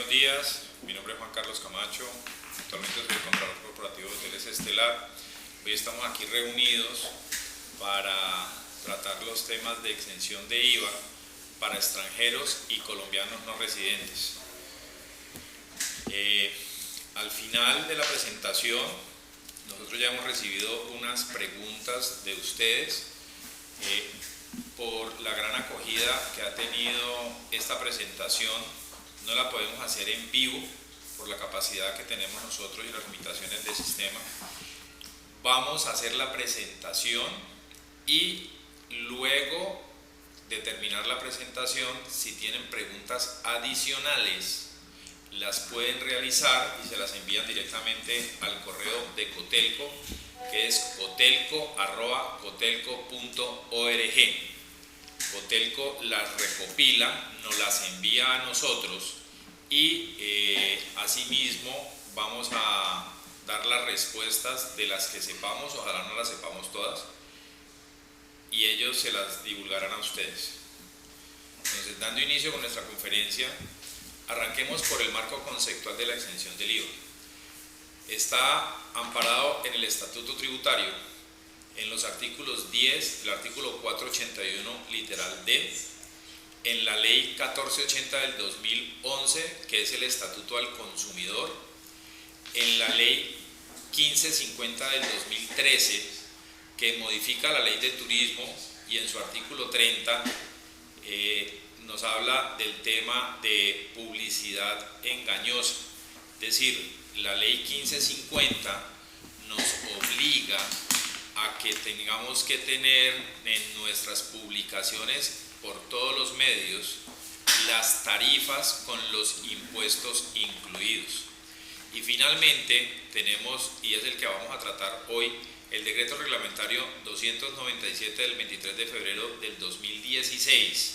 buenos días. Mi nombre es Juan Carlos Camacho, actualmente soy el Contralor Corporativo de Hoteles Estelar. Hoy estamos aquí reunidos para tratar los temas de exención de IVA para extranjeros y colombianos no residentes. Al final de la presentación, nosotros ya hemos recibido unas preguntas de ustedes por la gran acogida que ha tenido esta presentación. No la podemos hacer en vivo por la capacidad que tenemos nosotros y las limitaciones del sistema. Vamos a hacer la presentación y luego de terminar la presentación, si tienen preguntas adicionales, las pueden realizar y se las envían directamente al correo de Cotelco, que es cotelco@cotelco.org. Cotelco las recopila, nos las envía a nosotros y asimismo vamos a dar las respuestas de las que sepamos, ojalá no las sepamos todas, y ellos se las divulgarán a ustedes. Entonces, dando inicio con nuestra conferencia, arranquemos por el marco conceptual de la exención del IVA. Está amparado en el Estatuto Tributario, en los artículos 10, el artículo 481 literal D, en la ley 1480 del 2011, que es el Estatuto al Consumidor, en la ley 1550 del 2013, que modifica la ley de turismo, y en su artículo 30 nos habla del tema de publicidad engañosa. Es decir, la ley 1550 nos obliga a que tengamos que tener en nuestras publicaciones por todos los medios las tarifas con los impuestos incluidos. Y finalmente tenemos, y es el que vamos a tratar hoy, el decreto reglamentario 297 del 23 de febrero del 2016,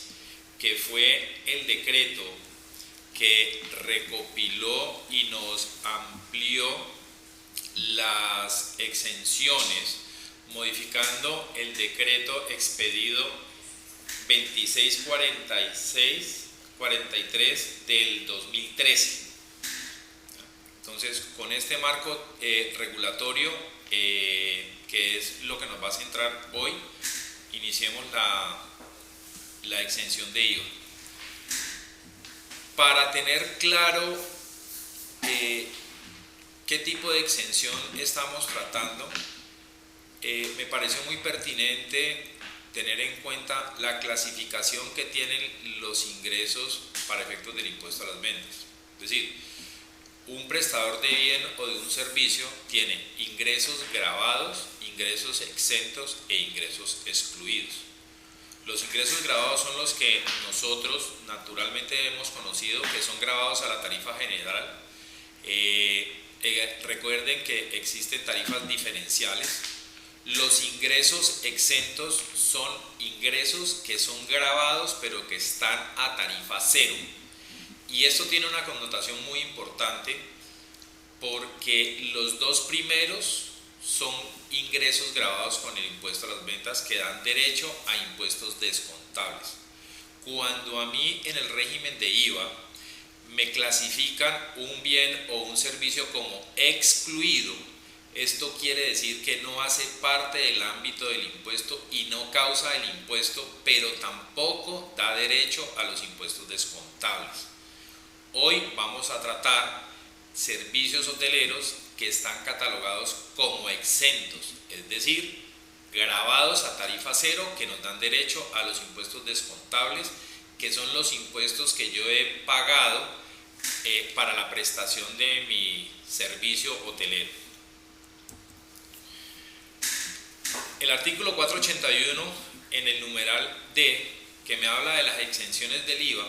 que fue el decreto que recopiló y nos amplió las exenciones, modificando el decreto expedido 2643 del 2013. Entonces, con este marco regulatorio, que es lo que nos va a centrar hoy, iniciemos la exención de IVA. Para tener claro qué tipo de exención estamos tratando, me pareció muy pertinente tener en cuenta la clasificación que tienen los ingresos para efectos del impuesto a las ventas. Es decir, un prestador de bien o de un servicio tiene ingresos gravados, ingresos exentos e ingresos excluidos. Los ingresos gravados son los que nosotros naturalmente hemos conocido, que son gravados a la tarifa general. Recuerden que existen tarifas diferenciales. Los ingresos exentos son ingresos que son gravados pero que están a tarifa cero. Y esto tiene una connotación muy importante porque los dos primeros son ingresos gravados con el impuesto a las ventas que dan derecho a impuestos descontables. Cuando a mí en el régimen de IVA me clasifican un bien o un servicio como excluido, esto quiere decir que no hace parte del ámbito del impuesto y no causa el impuesto, pero tampoco da derecho a los impuestos descontables. Hoy vamos a tratar servicios hoteleros que están catalogados como exentos, es decir, gravados a tarifa cero, que nos dan derecho a los impuestos descontables, que son los impuestos que yo he pagado para la prestación de mi servicio hotelero. El artículo 481 en el numeral D, que me habla de las exenciones del IVA,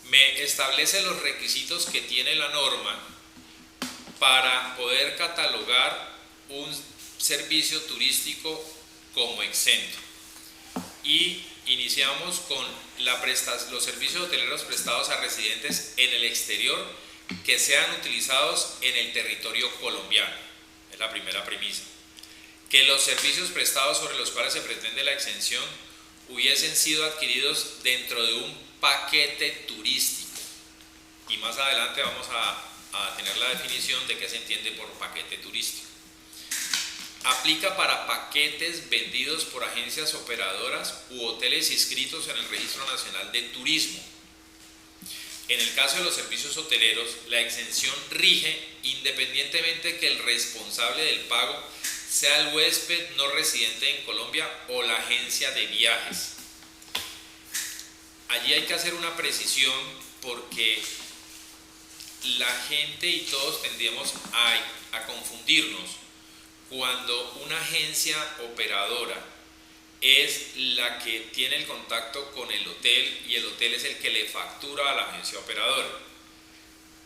me establece los requisitos que tiene la norma para poder catalogar un servicio turístico como exento. Y iniciamos con los servicios hoteleros prestados a residentes en el exterior que sean utilizados en el territorio colombiano. Es la primera premisa. Que los servicios prestados sobre los cuales se pretende la exención hubiesen sido adquiridos dentro de un paquete turístico. y más adelante vamos a tener la definición de qué se entiende por paquete turístico. Aplica para paquetes vendidos por agencias operadoras u hoteles inscritos en el Registro Nacional de Turismo. En el caso de los servicios hoteleros, la exención rige independientemente que el responsable del pago sea el huésped no residente en Colombia o la agencia de viajes. Allí hay que hacer una precisión porque la gente y todos tendemos a confundirnos cuando una agencia operadora es la que tiene el contacto con el hotel y el hotel es el que le factura a la agencia operadora.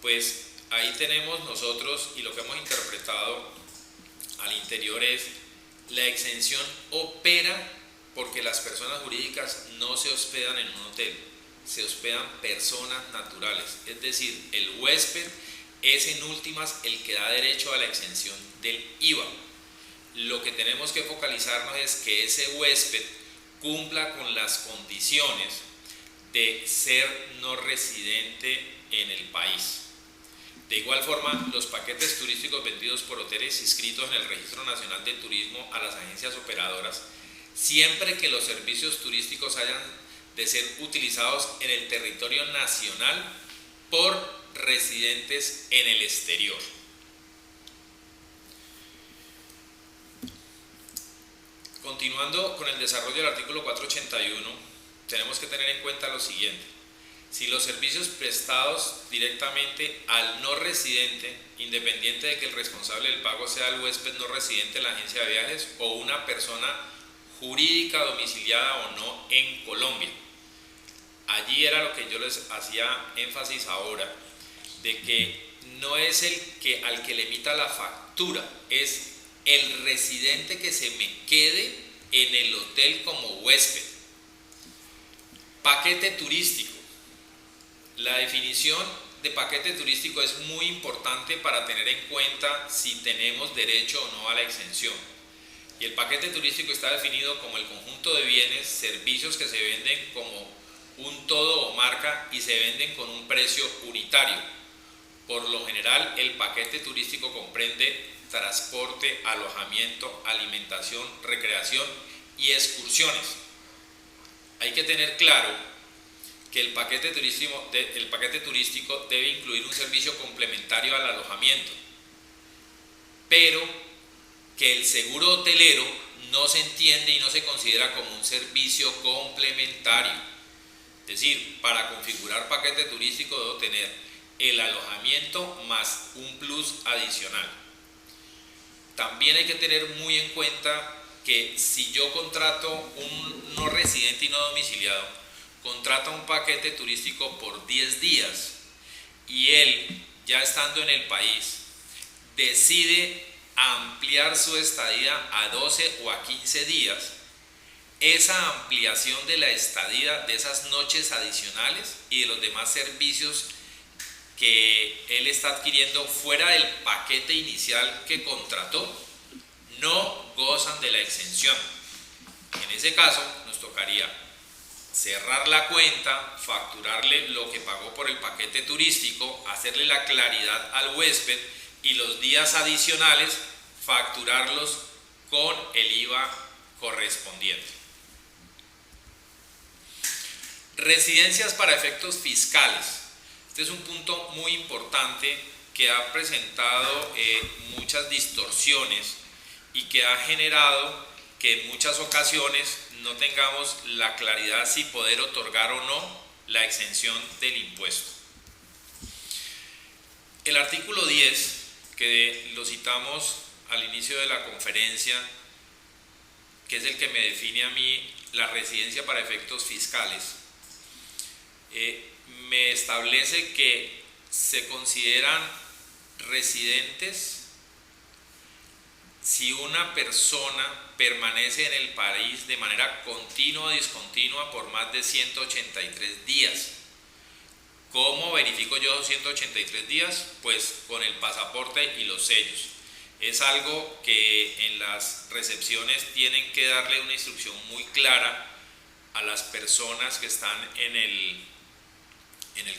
Pues ahí tenemos nosotros, y lo que hemos interpretado al interior es: la exención opera porque las personas jurídicas no se hospedan en un hotel, se hospedan personas naturales, es decir, el huésped es en últimas el que da derecho a la exención del IVA. Lo que tenemos que focalizarnos es que ese huésped cumpla con las condiciones de ser no residente en el país. De igual forma, los paquetes turísticos vendidos por hoteles inscritos en el Registro Nacional de Turismo a las agencias operadoras, siempre que los servicios turísticos hayan de ser utilizados en el territorio nacional por residentes en el exterior. Continuando con el desarrollo del artículo 481, tenemos que tener en cuenta lo siguiente: si los servicios prestados directamente al no residente, independiente de que el responsable del pago sea el huésped no residente en la agencia de viajes o una persona jurídica domiciliada o no en Colombia. Allí era lo que yo les hacía énfasis ahora, de que no es el que al que le emita la factura, es el residente que se me quede en el hotel como huésped. Paquete turístico. La definición de paquete turístico es muy importante para tener en cuenta si tenemos derecho o no a la exención. Y el paquete turístico está definido como el conjunto de bienes, servicios que se venden como un todo o marca y se venden con un precio unitario. Por lo general, el paquete turístico comprende transporte, alojamiento, alimentación, recreación y excursiones. Hay que tener claro que el paquete turístico debe incluir un servicio complementario al alojamiento, pero que el seguro hotelero no se entiende y no se considera como un servicio complementario. Es decir, para configurar paquete turístico debo tener el alojamiento más un plus adicional. También hay que tener muy en cuenta que si yo contrato un no residente y no domiciliado, contrata un paquete turístico por 10 días y él, ya estando en el país, decide ampliar su estadía a 12 o a 15 días, esa ampliación de la estadía, de esas noches adicionales y de los demás servicios que él está adquiriendo fuera del paquete inicial que contrató, no gozan de la exención. En ese caso nos tocaría cerrar la cuenta, facturarle lo que pagó por el paquete turístico, hacerle la claridad al huésped y los días adicionales facturarlos con el IVA correspondiente. Residencias para efectos fiscales. Este es un punto muy importante que ha presentado muchas distorsiones y que ha generado que en muchas ocasiones no tengamos la claridad si poder otorgar o no la exención del impuesto. El artículo 10, que lo citamos al inicio de la conferencia, que es el que me define a mí la residencia para efectos fiscales, me establece que se consideran residentes si una persona permanece en el país de manera continua o discontinua por más de 183 días. ¿Cómo verifico yo los 183 días? Pues con el pasaporte y los sellos. Es algo que en las recepciones tienen que darle una instrucción muy clara a las personas que están en el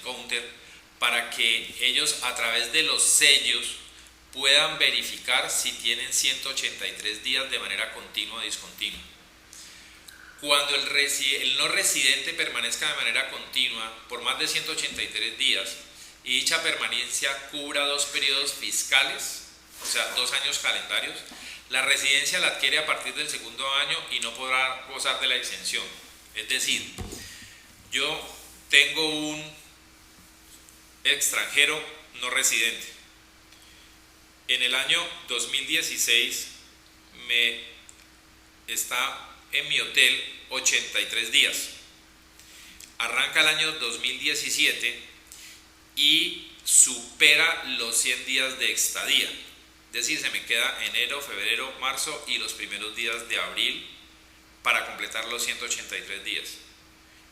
counter para que ellos a través de los sellos puedan verificar si tienen 183 días de manera continua o discontinua. Cuando el no residente permanezca de manera continua por más de 183 días y dicha permanencia cubra 2 periodos fiscales, o sea, 2 años calendarios, la residencia la adquiere a partir del segundo año y no podrá gozar de la exención. Es decir, yo tengo un extranjero no residente. En el año 2016 está en mi hotel 83 días. Arranca el año 2017 y supera los 100 días de estadía. Es decir, se me queda enero, febrero, marzo y los primeros días de abril para completar los 183 días.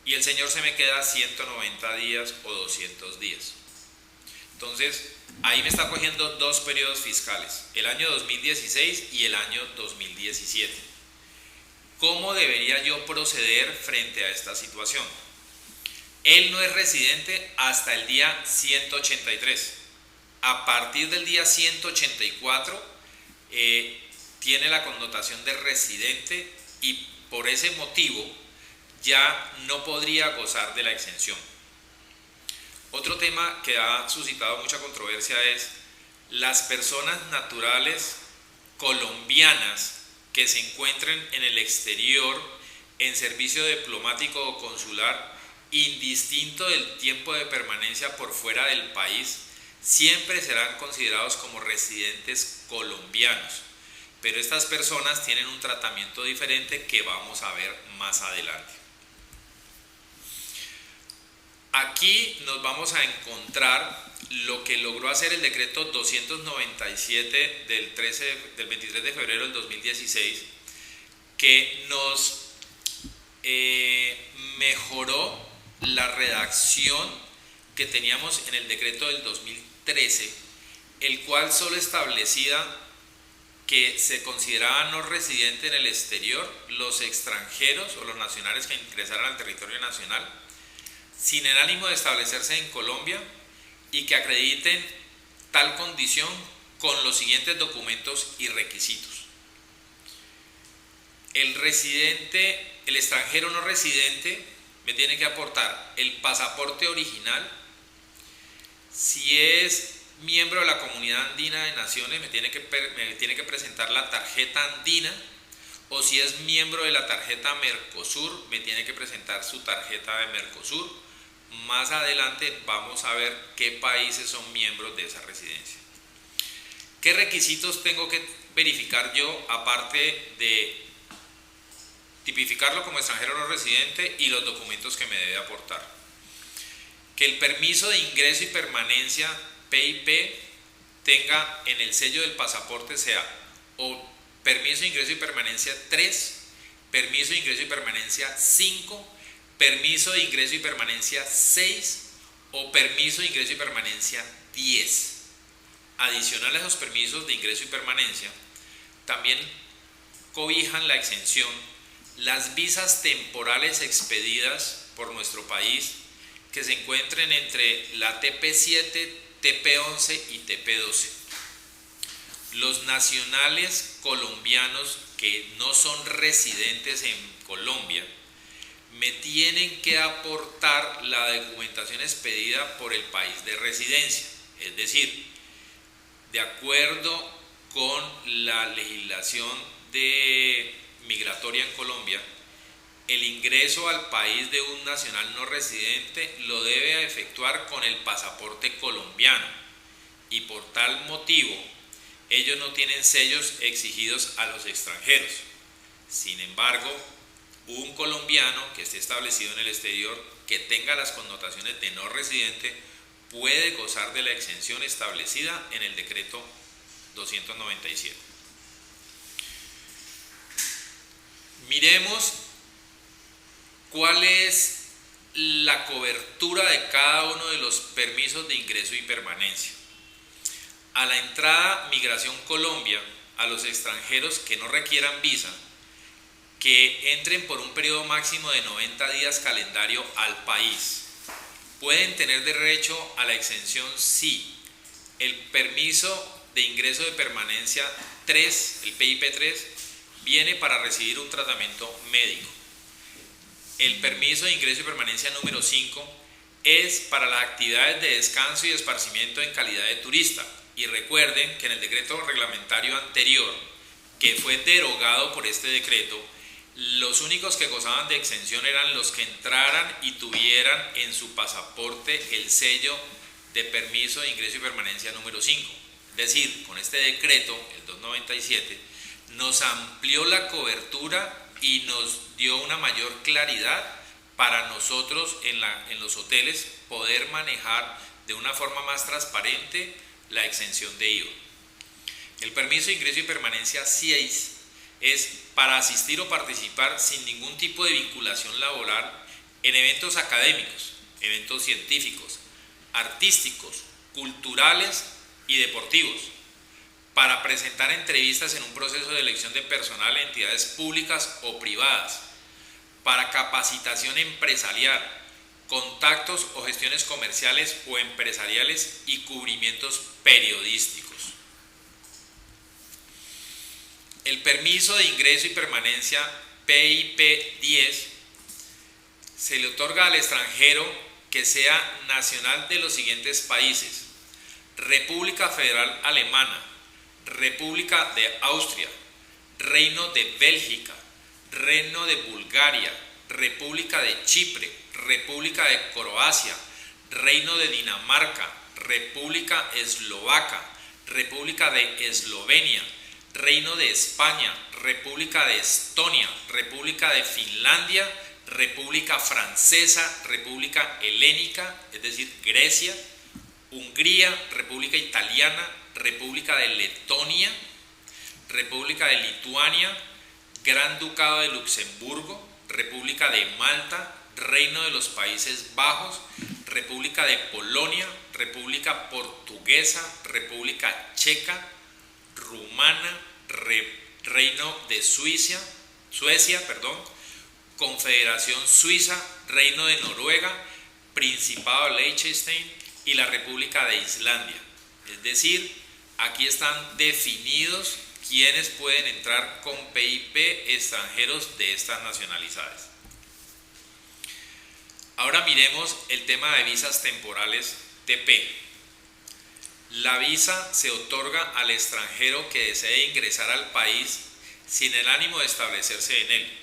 Y el señor se me queda 190 días o 200 días. Entonces, ahí me está cogiendo 2 periodos fiscales, el año 2016 y el año 2017. ¿Cómo debería yo proceder frente a esta situación? Él no es residente hasta el día 183. A partir del día 184 tiene la connotación de residente y por ese motivo ya no podría gozar de la exención. Otro tema que ha suscitado mucha controversia es las personas naturales colombianas que se encuentren en el exterior en servicio diplomático o consular, indistinto del tiempo de permanencia por fuera del país, siempre serán considerados como residentes colombianos, pero estas personas tienen un tratamiento diferente que vamos a ver más adelante. Aquí nos vamos a encontrar lo que logró hacer el decreto 297 del 23 de febrero del 2016, que nos mejoró la redacción que teníamos en el decreto del 2013, el cual solo establecía que se consideraban no residentes en el exterior los extranjeros o los nacionales que ingresaran al territorio nacional sin el ánimo de establecerse en Colombia y que acrediten tal condición con los siguientes documentos y requisitos. El extranjero no residente me tiene que aportar el pasaporte original. Si es miembro de la Comunidad Andina de Naciones, me tiene que presentar la tarjeta andina, o si es miembro de la tarjeta Mercosur, me tiene que presentar su tarjeta de Mercosur. Más adelante vamos a ver qué países son miembros de esa residencia. ¿Qué requisitos tengo que verificar yo, aparte de tipificarlo como extranjero no residente y los documentos que me debe aportar? Que el permiso de ingreso y permanencia PIP tenga en el sello del pasaporte sea o permiso de ingreso y permanencia 3, permiso de ingreso y permanencia 5, permiso de ingreso y permanencia 6 o permiso de ingreso y permanencia 10. Adicional a esos permisos de ingreso y permanencia, también cobijan la exención las visas temporales expedidas por nuestro país que se encuentren entre la TP7, TP11 y TP12. Los nacionales colombianos que no son residentes en Colombia me tienen que aportar la documentación expedida por el país de residencia, es decir, de acuerdo con la legislación migratoria en Colombia, el ingreso al país de un nacional no residente lo debe efectuar con el pasaporte colombiano y por tal motivo ellos no tienen sellos exigidos a los extranjeros. Sin embargo, un colombiano que esté establecido en el exterior que tenga las connotaciones de no residente puede gozar de la exención establecida en el decreto 297. Miremos cuál es la cobertura de cada uno de los permisos de ingreso y permanencia. A la entrada Migración Colombia, a los extranjeros que no requieran visa, que entren por un periodo máximo de 90 días calendario al país, pueden tener derecho a la exención si el permiso de ingreso de permanencia 3, el PIP 3, viene para recibir un tratamiento médico. El permiso de ingreso y permanencia número 5 es para las actividades de descanso y esparcimiento en calidad de turista. Y recuerden que en el decreto reglamentario anterior, que fue derogado por este decreto, los únicos que gozaban de exención eran los que entraran y tuvieran en su pasaporte el sello de permiso de ingreso y permanencia número 5. Es decir, con este decreto, el 297, nos amplió la cobertura y nos dio una mayor claridad para nosotros en los hoteles poder manejar de una forma más transparente la exención de IVA. El permiso de ingreso y permanencia 6 es para asistir o participar sin ningún tipo de vinculación laboral en eventos académicos, eventos científicos, artísticos, culturales y deportivos, para presentar entrevistas en un proceso de elección de personal en entidades públicas o privadas, para capacitación empresarial, contactos o gestiones comerciales o empresariales y cubrimientos periodísticos. El permiso de ingreso y permanencia PIP 10 se le otorga al extranjero que sea nacional de los siguientes países: República Federal Alemana, República de Austria, Reino de Bélgica, Reino de Bulgaria, República de Chipre, República de Croacia, Reino de Dinamarca, República Eslovaca, República de Eslovenia, Reino de España, República de Estonia, República de Finlandia, República Francesa, República Helénica, es decir, Grecia, Hungría, República Italiana, República de Letonia, República de Lituania, Gran Ducado de Luxemburgo, República de Malta, Reino de los Países Bajos, República de Polonia, República Portuguesa, República Checa, Rumana, Reino de Suecia, Confederación Suiza, Reino de Noruega, Principado de Liechtenstein y la República de Islandia. Es decir, aquí están definidos quienes pueden entrar con PIP extranjeros de estas nacionalidades. Ahora miremos el tema de visas temporales TP. La visa se otorga al extranjero que desee ingresar al país sin el ánimo de establecerse en él.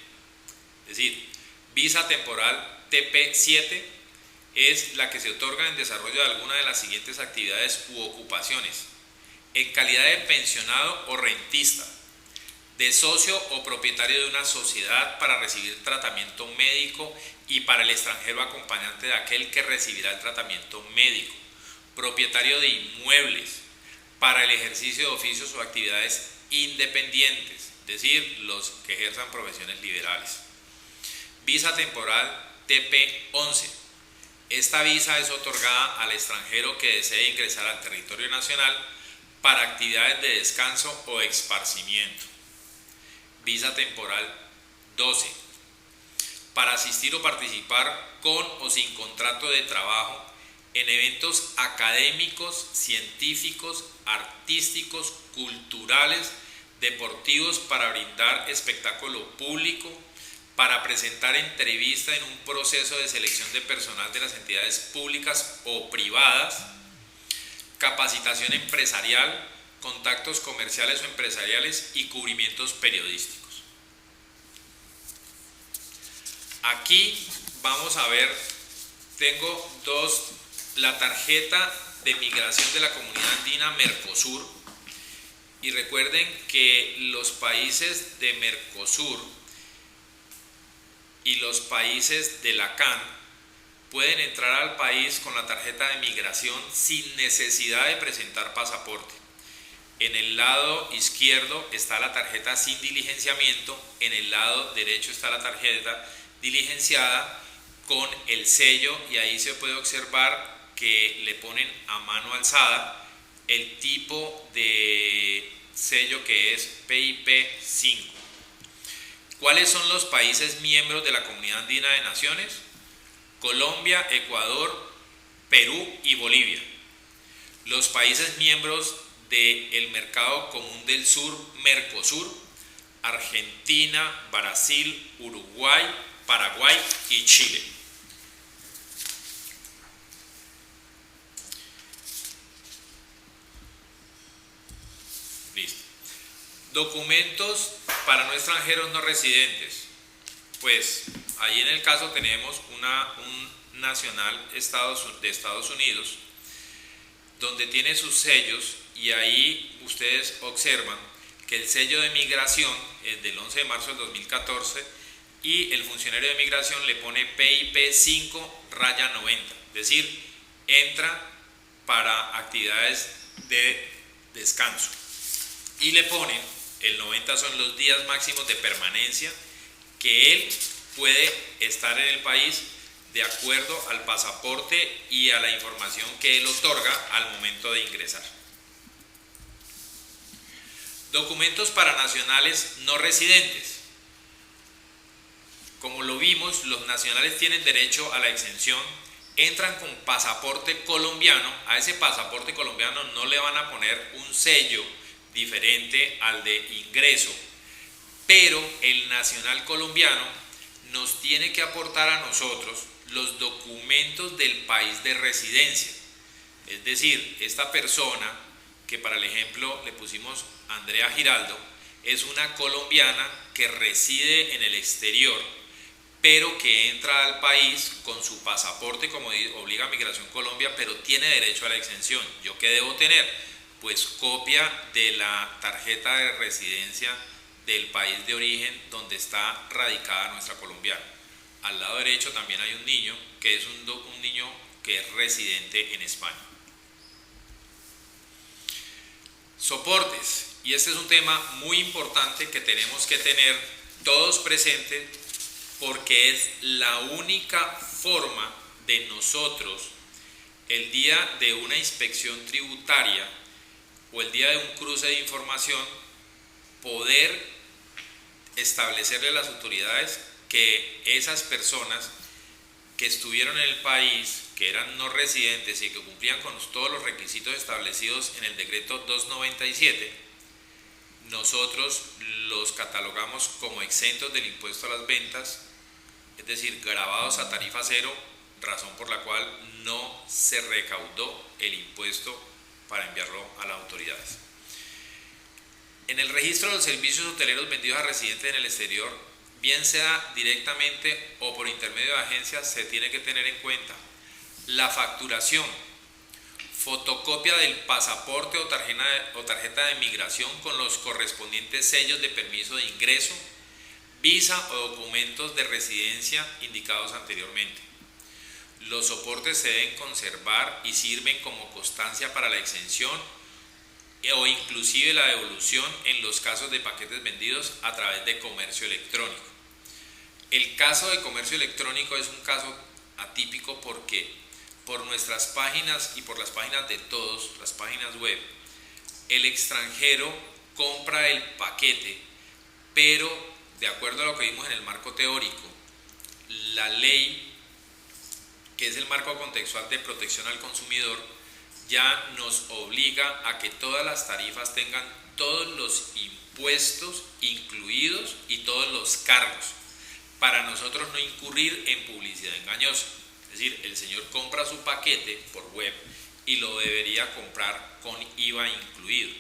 Es decir, visa temporal TP7 es la que se otorga en desarrollo de alguna de las siguientes actividades u ocupaciones: en calidad de pensionado o rentista, de socio o propietario de una sociedad para recibir tratamiento médico y para el extranjero acompañante de aquel que recibirá el tratamiento médico, propietario de inmuebles, para el ejercicio de oficios o actividades independientes, es decir, los que ejerzan profesiones liberales. Visa temporal TP11. Esta visa es otorgada al extranjero que desee ingresar al territorio nacional para actividades de descanso o esparcimiento. Visa temporal 12. Para asistir o participar con o sin contrato de trabajo en eventos académicos, científicos, artísticos, culturales, deportivos, para brindar espectáculo público, para presentar entrevista en un proceso de selección de personal de las entidades públicas o privadas, capacitación empresarial, contactos comerciales o empresariales y cubrimientos periodísticos. Aquí vamos a ver, tengo la tarjeta de migración de la Comunidad Andina Mercosur, y recuerden que los países de Mercosur y los países de la CAN pueden entrar al país con la tarjeta de migración sin necesidad de presentar pasaporte. En el lado izquierdo está la tarjeta sin diligenciamiento, en el lado derecho está la tarjeta diligenciada con el sello, y ahí se puede observar que le ponen a mano alzada el tipo de sello, que es PIP 5. ¿Cuáles son los países miembros de la Comunidad Andina de Naciones? Colombia, Ecuador, Perú y Bolivia. Los países miembros del Mercado Común del Sur, Mercosur, Argentina, Brasil, Uruguay, Paraguay y Chile. Listo. Documentos para no extranjeros no residentes. Pues ahí en el caso tenemos un nacional de Estados Unidos, donde tiene sus sellos, y ahí ustedes observan que el sello de migración es del 11 de marzo del 2014 y el funcionario de migración le pone PIP 5-90, es decir, entra para actividades de descanso, y le ponen el 90 son los días máximos de permanencia que él puede estar en el país de acuerdo al pasaporte y a la información que él otorga al momento de ingresar. Documentos para nacionales no residentes. Como lo vimos, los nacionales tienen derecho a la exención, entran con pasaporte colombiano. A ese pasaporte colombiano no le van a poner un sello diferente al de ingreso, pero el nacional colombiano nos tiene que aportar a nosotros los documentos del país de residencia. Es decir, esta persona, que para el ejemplo le pusimos Andrea Giraldo, es una colombiana que reside en el exterior, pero que entra al país con su pasaporte como obliga a Migración Colombia, pero tiene derecho a la exención. ¿Yo qué debo tener? Pues copia de la tarjeta de residencia del país de origen donde está radicada nuestra colombiana. Al lado derecho también hay un niño que es un niño que es residente en España. Soportes, y este es un tema muy importante que tenemos que tener todos presentes, porque es la única forma de nosotros, el día de una inspección tributaria o el día de un cruce de información, poder establecerle a las autoridades que esas personas que estuvieron en el país, que eran no residentes y que cumplían con todos los requisitos establecidos en el decreto 297, nosotros los catalogamos como exentos del impuesto a las ventas, es decir, gravados a tarifa cero, razón por la cual no se recaudó el impuesto para enviarlo a las autoridades. En el registro de los servicios hoteleros vendidos a residentes en el exterior, bien sea directamente o por intermedio de agencias, se tiene que tener en cuenta la facturación, fotocopia del pasaporte o tarjeta de migración con los correspondientes sellos de permiso de ingreso, visa o documentos de residencia indicados anteriormente. Los soportes se deben conservar y sirven como constancia para la exención o inclusive la devolución en los casos de paquetes vendidos a través de comercio electrónico. El caso de comercio electrónico es un caso atípico porque por nuestras páginas y por las páginas de todos, las páginas web, el extranjero compra el paquete, pero de acuerdo a lo que vimos en el marco teórico, la ley, que es el marco contextual de protección al consumidor, ya nos obliga a que todas las tarifas tengan todos los impuestos incluidos y todos los cargos, para nosotros no incurrir en publicidad engañosa. Es decir, el señor compra su paquete por web y lo debería comprar con IVA incluido.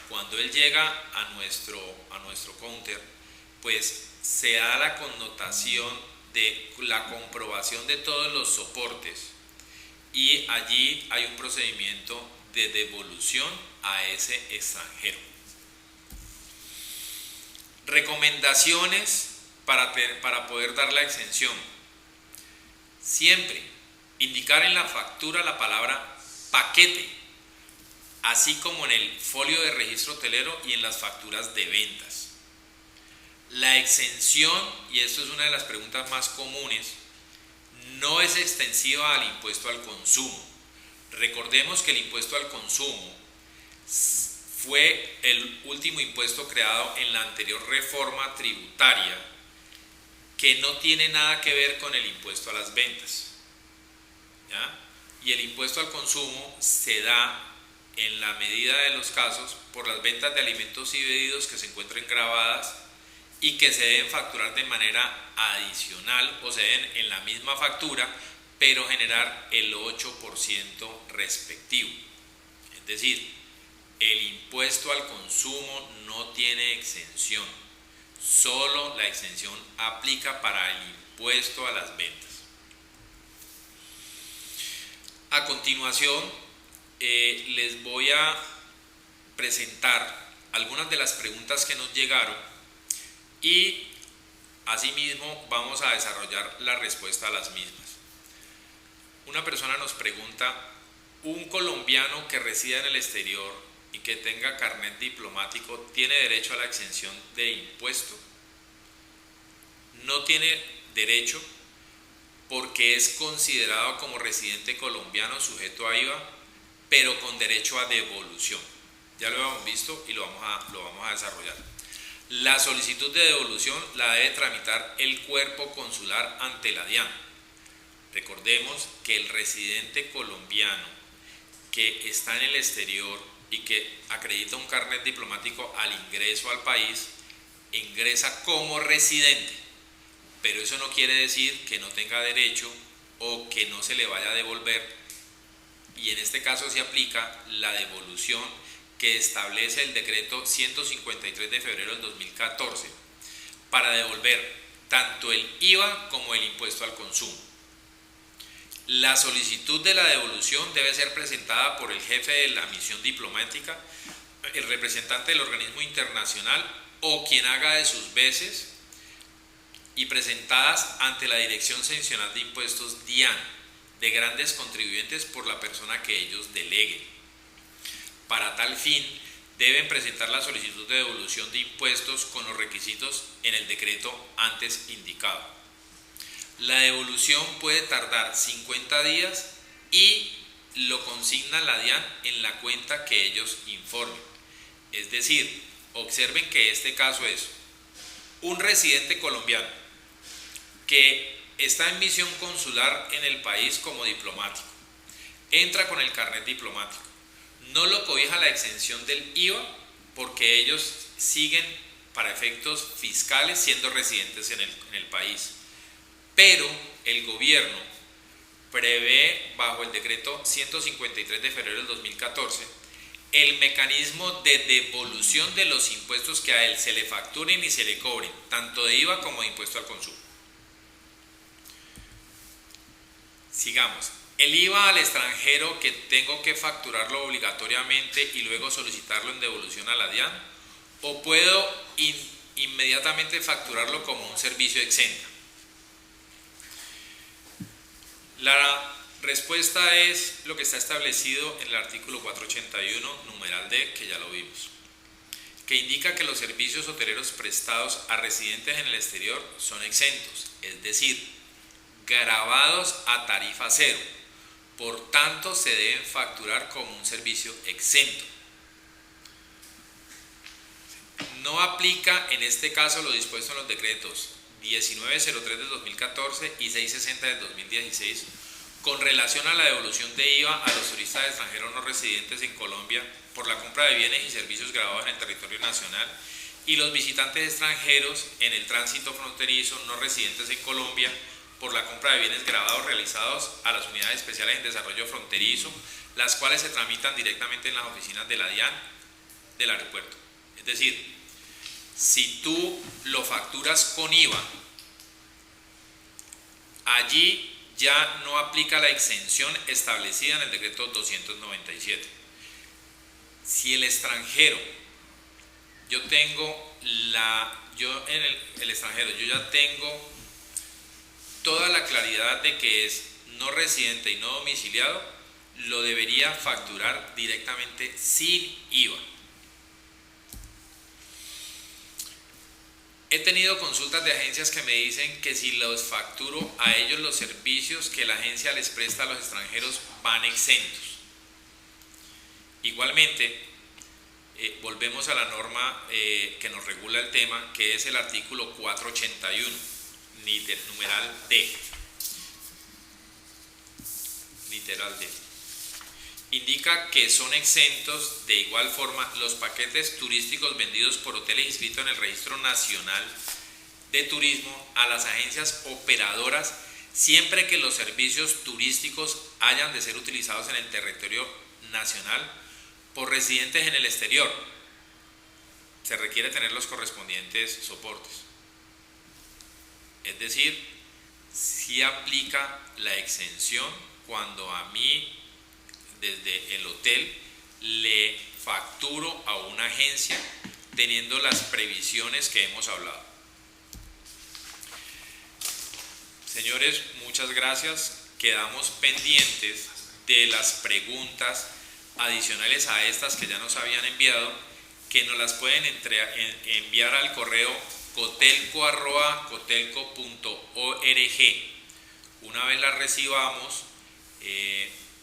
Cuando él llega a nuestro counter, pues se da la connotación de la comprobación de todos los soportes, y allí hay un procedimiento de devolución a ese extranjero. Recomendaciones para poder dar la exención. Siempre indicar en la factura la palabra paquete, así como en el folio de registro hotelero y en las facturas de ventas. La exención, y esto es una de las preguntas más comunes, no es extensiva al impuesto al consumo. Recordemos que el impuesto al consumo fue el último impuesto creado en la anterior reforma tributaria, que no tiene nada que ver con el impuesto a las ventas. ¿Ya? y el impuesto al consumo se da en la medida de los casos por las ventas de alimentos y bebidos que se encuentren grabadas y que se deben facturar de manera adicional o se den en la misma factura, pero generar el 8% respectivo. Es decir, el impuesto al consumo no tiene exención, solo la exención aplica para el impuesto a las ventas. A continuación, les voy a presentar algunas de las preguntas que nos llegaron y asimismo vamos a desarrollar la respuesta a las mismas. Una persona nos pregunta: ¿un colombiano que resida en el exterior y que tenga carnet diplomático tiene derecho a la exención de impuesto? No tiene derecho porque es considerado como residente colombiano sujeto a IVA, pero con derecho a devolución. Ya lo hemos visto y lo vamos a desarrollar. La solicitud de devolución la debe tramitar el cuerpo consular ante la DIAN. Recordemos que el residente colombiano que está en el exterior y que acredita un carnet diplomático al ingreso al país, ingresa como residente, pero eso no quiere decir que no tenga derecho o que no se le vaya a devolver, y en este caso se aplica la devolución que establece el decreto 153 de febrero del 2014 para devolver tanto el IVA como el impuesto al consumo. La solicitud de la devolución debe ser presentada por el jefe de la misión diplomática, el representante del organismo internacional o quien haga de sus veces, y presentadas ante la Dirección Seccional de Impuestos DIAN de grandes contribuyentes por la persona que ellos deleguen. Para tal fin, deben presentar la solicitud de devolución de impuestos con los requisitos en el decreto antes indicado. La devolución puede tardar 50 días y lo consigna la DIAN en la cuenta que ellos informen. Es decir, observen que este caso es un residente colombiano que está en misión consular en el país como diplomático, entra con el carnet diplomático, no lo cobija la exención del IVA porque ellos siguen para efectos fiscales siendo residentes en el país, pero el gobierno prevé bajo el decreto 153 de febrero del 2014 el mecanismo de devolución de los impuestos que a él se le facturen y se le cobren, tanto de IVA como de impuesto al consumo. Sigamos. El IVA al extranjero que tengo que facturarlo obligatoriamente y luego solicitarlo en devolución a la DIAN, o puedo inmediatamente facturarlo como un servicio exento. La respuesta es lo que está establecido en el artículo 481, numeral D, que ya lo vimos, que indica que los servicios hoteleros prestados a residentes en el exterior son exentos, es decir, gravados a tarifa cero, por tanto se deben facturar como un servicio exento. No aplica en este caso lo dispuesto en los decretos 1903 del 2014 y 660 del 2016 con relación a la devolución de IVA a los turistas extranjeros no residentes en Colombia por la compra de bienes y servicios grabados en el territorio nacional y los visitantes extranjeros en el tránsito fronterizo no residentes en Colombia por la compra de bienes grabados realizados a las unidades especiales en desarrollo fronterizo, las cuales se tramitan directamente en las oficinas de la DIAN del aeropuerto. Es decir, si tú lo facturas con IVA, allí ya no aplica la exención establecida en el decreto 297. Si el extranjero, yo en el extranjero ya tengo toda la claridad de que es no residente y no domiciliado, lo debería facturar directamente sin IVA. He tenido consultas de agencias que me dicen que si los facturo a ellos los servicios que la agencia les presta a los extranjeros van exentos. Igualmente, volvemos a la norma que nos regula el tema, que es el artículo 481. Numeral D. literal de. Indica que son exentos de igual forma los paquetes turísticos vendidos por hoteles inscritos en el Registro Nacional de Turismo a las agencias operadoras siempre que los servicios turísticos hayan de ser utilizados en el territorio nacional por residentes en el exterior. Se requiere tener los correspondientes soportes. Es decir, sí aplica la exención cuando a mí desde el hotel le facturo a una agencia teniendo las previsiones que hemos hablado. Señores, muchas gracias. Quedamos pendientes de las preguntas adicionales a estas que ya nos habían enviado, que nos las pueden enviar al correo cotelco@cotelco.org. Una vez las recibamos,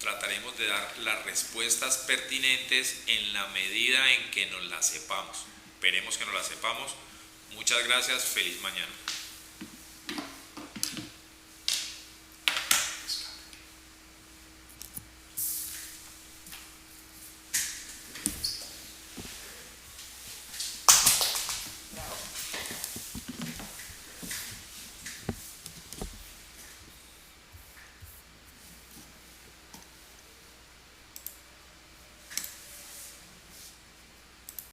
trataremos de dar las respuestas pertinentes en la medida en que nos las sepamos. Esperemos que nos las sepamos. Muchas gracias, feliz mañana.